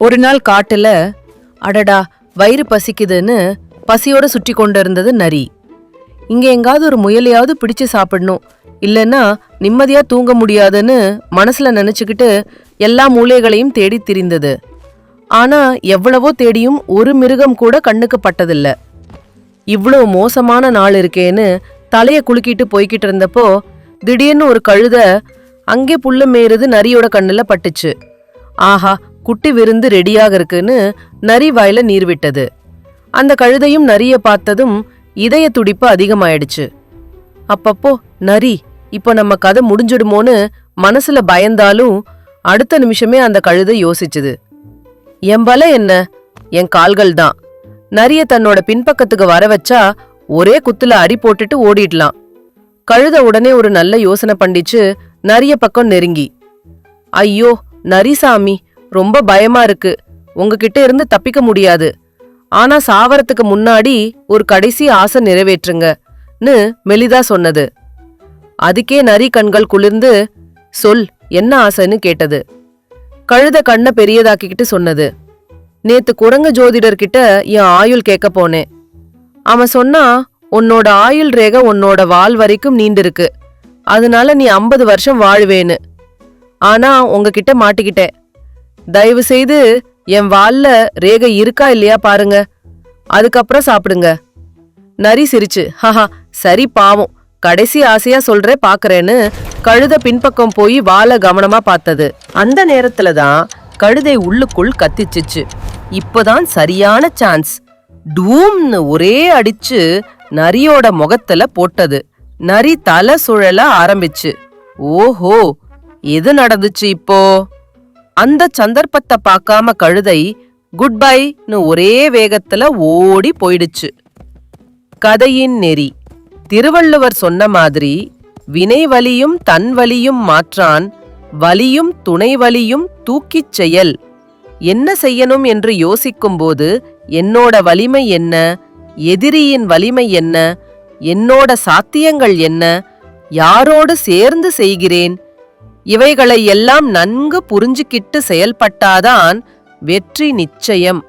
ஒரு நாள் காட்டுல அடடா வயிறு பசிக்குதுன்னு பசியோட சுற்றி கொண்டு இருந்தது நரி. இங்க எங்காவது ஒரு முயலையாவது பிடிச்சு சாப்பிடணும், இல்லைன்னா நிம்மதியா தூங்க முடியாதுன்னு மனசுல நினைச்சுக்கிட்டு எல்லா மூலைகளையும் தேடி திரிந்தது. ஆனா எவ்வளவோ தேடியும் ஒரு மிருகம் கூட கண்ணுக்கு பட்டதில்ல. இவ்வளவு மோசமான நாள் இருக்கேன்னு தலைய குலுக்கிட்டு போய்கிட்டு இருந்தப்போ திடீர்னு ஒரு கழுத அங்கே புல்லு மேறுது நரியோட கண்ணுல பட்டுச்சு. ஆஹா, குட்டி விருந்து ரெடியாக இருக்குன்னு நரி வாயில நீர் விட்டது. அந்த கழுதையும் நரிய பார்த்ததும் இதய துடிப்பு அதிகமாயிடுச்சு. அப்பப்போ நரி இப்போ நம்ம கதை முடிஞ்சிடுமோன்னு மனசுல பயந்தாலும் அடுத்த நிமிஷமே அந்த கழுதை யோசிச்சுது. என் பல என்ன, என் கால்கள் தான். நரிய தன்னோட பின்பக்கத்துக்கு வர வச்சா ஒரே குத்துல அடி போட்டுட்டு ஓடிடலாம். கழுத உடனே ஒரு நல்ல யோசனை பண்ணிச்சு. நரிய பக்கம் நெருங்கி, ஐயோ நரிசாமி, ரொம்ப பயமா இருக்கு, உங்ககிட்ட இருந்து தப்பிக்க முடியாது. ஆனா சாவறதுக்கு முன்னாடி ஒரு கடைசி ஆசை நிறைவேற்றுங்கன்னு மெலிதா சொன்னது. அதுக்கே நரி கண்கள் குளிர்ந்து, சொல் என்ன ஆசைன்னு கேட்டது. கழுத கண்ணை பெரியதாக்கிக்கிட்டு சொன்னது, நேத்து குரங்கு ஜோதிடர்கிட்ட என் ஆயுள் கேட்க போனேன். அவன் சொன்னா உன்னோட ஆயுள் ரேகை உன்னோட வால் வரைக்கும் நீண்டிருக்கு, அதனால நீ 50 வருஷம் வாழ்வேன்னு. ஆனா உங்ககிட்ட மாட்டிக்கிட்டேன். தயவு செய்து என் வால்ல ரேகை இருக்கா இல்லையா பாருங்க, அதுக்கப்புறம் சாப்பிடுங்க. நரி சிரிச்சு, ஹஹா சரி பாவம், கடைசி ஆசையா சொல்ற பாக்குறேன்னு கழுத பின்பக்கம் போய் வாலை கவனமா பார்த்தது. அந்த நேரத்துலதான் கழுதை உள்ளுக்குள் கத்திச்சிச்சு. இப்பதான் சரியான சான்ஸ். டூம்னு ஒரே அடிச்சு நரியோட முகத்துல போட்டது. நரி தலை சுழல ஆரம்பிச்சு. ஓஹோ, எது நடந்துச்சு இப்போ? அந்த சந்தர்ப்பத்தை பார்க்காம கழுதை குட் பைன்னு ஒரே வேகத்துல ஓடி போயிடுச்சு. கதையின் நெறி. திருவள்ளுவர் சொன்ன மாதிரி, வினை வலியும் தன் வலியும் மாற்றான், வலியும் துணை வலியும் தூக்கிச் செயல். என்ன செய்யணும் என்று யோசிக்கும்போது என்னோட வலிமை என்ன, எதிரியின் வலிமை என்ன, என்னோட சாத்தியங்கள் என்ன, யாரோடு சேர்ந்து செய்கிறேன், இவைகளை எல்லாம் நன்கு புரிஞ்சுக்கிட்டு செயல்பட்டாதான் வெற்றி நிச்சயம்.